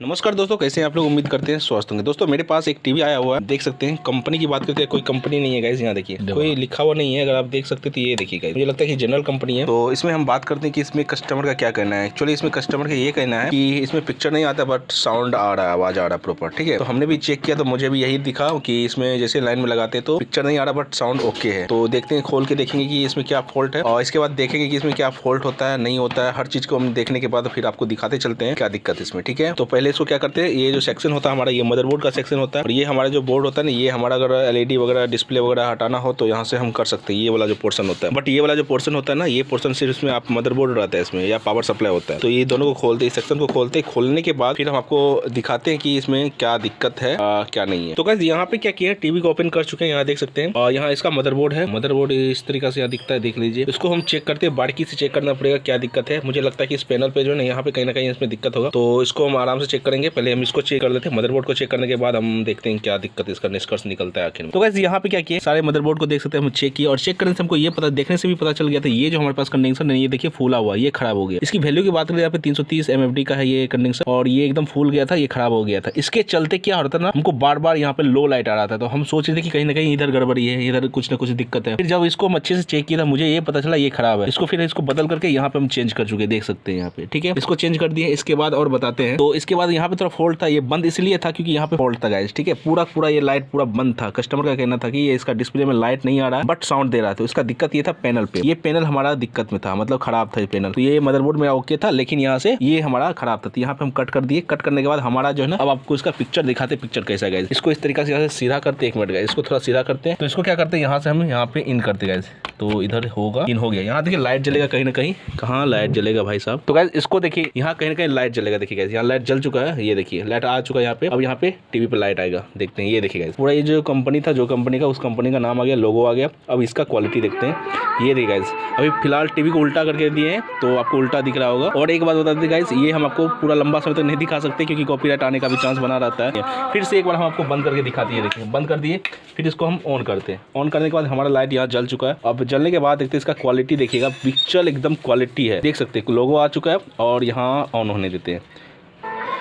नमस्कार दोस्तों, कैसे हैं आप लोग। उम्मीद करते हैं स्वस्थ होंगे। दोस्तों मेरे पास एक टीवी आया हुआ है, देख सकते हैं। कंपनी की बात करते हैं, कोई कंपनी नहीं है गाइस। यहाँ देखिए कोई लिखा हुआ नहीं है, अगर आप देख सकते हैं तो ये देखिए गाइस, मुझे लगता है कि जनरल कंपनी है। तो इसमें हम बात करते हैं कि इसमें कस्टमर का क्या कहना है। एक्चुअली इसमें कस्टमर का ये कहना है कि इसमें पिक्चर नहीं आता बट साउंड आ रहा है, आवाज आ रहा है प्रॉपर। ठीक है, तो हमने भी चेक किया तो मुझे भी यही दिखा कि इसमें जैसे लाइन में लगाते तो पिक्चर नहीं आ रहा बट साउंड ओके है। तो देखते हैं, खोल के देखेंगे कि इसमें क्या फॉल्ट है और इसके बाद देखेंगे कि इसमें क्या फॉल्ट होता है नहीं होता है। हर चीज को हम देखने के बाद फिर आपको दिखाते चलते हैं क्या दिक्कत इसमें। ठीक है, तो पहले इसको क्या करते हैं, ये जो सेक्शन होता है हमारा, ये मदरबोर्ड का सेक्शन होता है और ये हमारा जो बोर्ड होता है ना, ये हमारा अगर एलईडी वगैरह डिस्प्ले वगैरह हटाना हो तो यहाँ से हम कर सकते हैं। ये वाला जो पोर्शन होता है, बट ये वाला जो पोर्शन होता है ना, ये पोर्शन सिर्फ इसमें आप मदरबोर्ड रहता है इसमें, या पावर सप्लाई होता है। तो ये दोनों को खोलते, इस सेक्शन को खोलते, खोलने के बाद फिर हम आपको दिखाते हैं कि इसमें क्या दिक्कत है क्या नहीं है। तो गाइस यहाँ पे क्या किया, टीवी को ओपन कर चुके हैं, यहाँ देख सकते हैं। और यहाँ इसका मदरबोर्ड है, मदरबोर्ड इस तरीके से यहाँ दिखता है, देख लीजिए। इसको हम चेक करते हैं, बारीकी से चेक करना पड़ेगा क्या दिक्कत है। मुझे लगता है कि इस पैनल पे जो है ना, यहाँ पे कहीं ना कहीं इसमें दिक्कत होगा, तो इसको हम आराम से चेक करेंगे। पहले हम इसको चेक कर लेते हैं, मदरबोर्ड को चेक करने के बाद हम देखते हैं क्या दिक्कत है, इसका निष्कर्ष निकलता है आखिर में। तो गाइस यहाँ पे क्या किया, सारे मदरबोर्ड को देख सकते हैं हम चेक किया, और चेक करने से हमको ये पता, देखने से भी पता चल गया था, ये जो हमारे पास कंडेंसर है ये देखिए फूला हुआ, ये खराब हो गया। इसकी वैल्यू की बात करें, यहाँ पे 330 MFD का है ये कंडेंसर, और ये एकदम फूल गया था, ये खराब हो गया था। इसके चलते क्या होता था ना, हमको बार बार यहाँ पे लो लाइट आ रहा था। तो हम सोच रहे थे कि कहीं ना कहीं इधर गड़बड़ी है, इधर कुछ ना कुछ दिक्कत है। फिर जब इसको हम अच्छे से चेक किया था, मुझे ये पता चला ये खराब है। इसको फिर इसको बदल करके यहाँ पे हम चेंज कर चुके, देख सकते हैं यहाँ पे। ठीक है, इसको चेंज कर दिए। इसके बाद और बताते हैं, तो इसके बाद यहाँ पे थोड़ा फॉल्ट था, ये बंद इसलिए था क्योंकि यहाँ पे फॉल्ट था गाइस। ठीक है, पूरा ये लाइट पूरा बंद था। कस्टमर का कहना था कि ये इसका डिस्प्ले में लाइट नहीं आ रहा है बट साउंड दे रहा था। इसका दिक्कत ये था पैनल पे, ये पैनल हमारा दिक्कत में था, मतलब खराब था ये पैनल। तो ये मदरबोर्ड में ओके था, लेकिन यहाँ से ये हमारा खराब था। तो यहाँ पे हम कट कर दिए। कट करने के बाद हमारा जो है ना, अब आपको इसका पिक्चर दिखाते, पिक्चर कैसा है गाइस। इसको इस तरीके से यहाँ से सीधा करते, 1 मिनट गाइस, इसको थोड़ा सीधा करते हैं। तो इसको क्या करते हैं, यहाँ से हम यहाँ पे इन करते गाइस, तो इधर होगा इन हो गया। यहाँ देखिए लाइट जलेगा कहीं ना कहीं, कहाँ लाइट जलेगा भाई साहब। तो गाइस इसको देखिए, यहाँ कहीं ना कहीं लाइट जलेगा। देखिए गाइस यहाँ लाइट जल चुका है, ये देखिए लाइट आ चुका है यहाँ पे। अब यहाँ पे टीवी पे लाइट आएगा, देखते हैं। ये देखिए गाइस पूरा ये जो कंपनी था, जो कंपनी का, उस कंपनी का नाम आ गया, लोगो आ गया। अब इसका क्वालिटी देखते हैं। ये देखिए गाइस, अभी फिलहाल टीवी को उल्टा करके दिए हैं तो आपको उल्टा दिख रहा होगा। और एक बात बता दें गाइस, ये हम आपको पूरा लंबा समय तक नहीं दिखा सकते क्योंकि कॉपीराइट आने का भी चांस बना रहता है। फिर से एक बार हम आपको बंद करके दिखाते हैं, देखिए बंद कर दिए। फिर इसको हम ऑन करते हैं। ऑन करने के बाद हमारा लाइट यहाँ जल चुका है। अब जलने के बाद देखते हैं इसका क्वालिटी देखिएगा, पिक्चर एकदम क्वालिटी है, देख सकते हैं। लोगो आ चुका है और यहाँ ऑन होने देते हैं।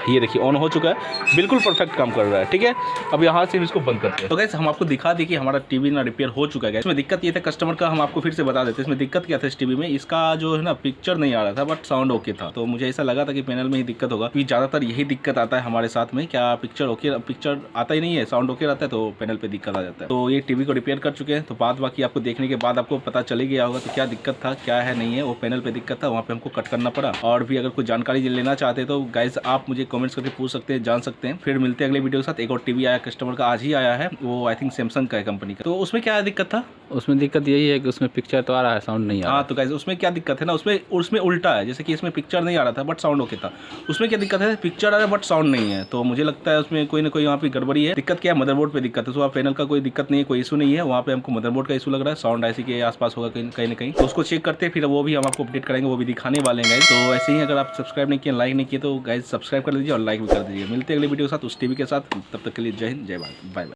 ये देखिए ऑन हो चुका है, बिल्कुल परफेक्ट काम कर रहा है। ठीक है, अब यहाँ से इसको बंद करते हैं। तो गाइस हम आपको दिखा दें कि हमारा टीवी ना रिपेयर हो चुका है। इसमें दिक्कत ये था कस्टमर का, हम आपको फिर से बता देते हैं। इसमें दिक्कत क्या था इस टीवी में, इसका जो है ना पिक्चर नहीं आ रहा था बट साउंड ओके था। तो मुझे ऐसा लगा था कि पैनल में ही दिक्कत होगा, क्योंकि ज़्यादातर यही दिक्कत आता है हमारे साथ में। क्या पिक्चर ओके, पिक्चर आता ही नहीं है, साउंड ओके रहता है तो पैनल पर दिक्कत आ जाता है। तो ये टीवी को रिपेयर कर चुके हैं। तो बात बाकी आपको देखने के बाद आपको पता चल गया होगा तो क्या दिक्कत था, क्या है नहीं है। वो पैनल पर दिक्कत था, वहाँ पर हमको कट करना पड़ा। और भी अगर कोई जानकारी लेना चाहते तो गाइस आप मुझे कमेंट्स करके पूछ सकते हैं, जान सकते हैं। फिर मिलते हैं अगले वीडियो के साथ। एक और टीवी आया कस्टमर का, आज ही आया है, वो आई थिंक सैमसंग का है कंपनी का। तो उसमें क्या दिक्कत था, उसमें दिक्कत यही है कि उसमें पिक्चर तो आ रहा है, साउंड नहीं आ रहा। हाँ तो गाइस उसमें क्या दिक्कत है ना, उसमें उल्टा है। जैसे कि इसमें पिक्चर नहीं आ रहा था बट साउंड ओके था, उसमें क्या दिक्कत है, पिक्चर आ रहा है बट साउंड नहीं है। तो मुझे लगता है उसमें कोई ना कोई यहाँ पे गड़बड़ी है। दिक्कत क्या है, मदरबोर्ड पे दिक्कत है। तो पैनल का कोई दिक्कत नहीं है, कोई इशू नहीं है। वहाँ पे हमको मदरबोर्ड का इशू लग रहा है, साउंड ऐसी के आसपास होगा कहीं ना कहीं। तो उसको चेक करते हैं, फिर वो भी हम आपको अपडेट करेंगे, वो भी दिखाने वाले हैं गाइस। तो ऐसे ही अगर आप सब्सक्राइब नहीं किए, लाइक नहीं किए तो गाइस सब्सक्राइब कर लीजिए और लाइक भी कर दीजिए। मिलते हैं अगले वीडियो के साथ उस टीवी के साथ। तब तक के लिए जय हिंद, जय भारत, बाय बाय।